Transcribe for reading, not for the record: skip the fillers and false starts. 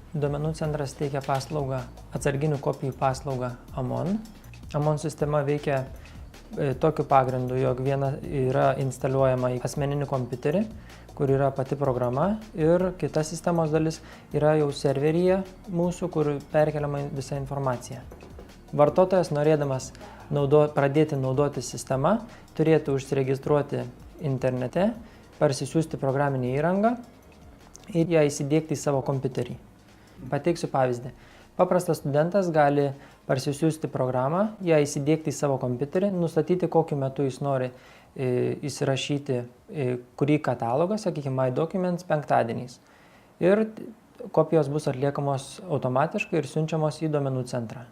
Duomenų centras teikia paslaugą, atsarginių kopijų paslaugą AMON. AMON sistema veikia tokiu pagrindu, jog viena yra instaliuojama į asmeninį kompiuterį, kur yra pati programa, ir kita sistemos dalis yra jau serveryje mūsų, kur perkeliama visa informacija. Vartotojas, norėdamas pradėti naudoti sistemą, turėtų užsiregistruoti internete, parsisiųsti programinę įrangą ir ją įsidiegti į savo kompiuterį. Pateiksiu pavyzdį. Paprastas studentas gali parsisiųsti programą, ją įsidiegti į savo kompiuterį, nustatyti, kokiu metu jis nori įsirašyti kurį katalogą, sakykime, My Documents penktadieniais. Ir kopijos bus atliekamos automatiškai ir siunčiamos į duomenų centrą.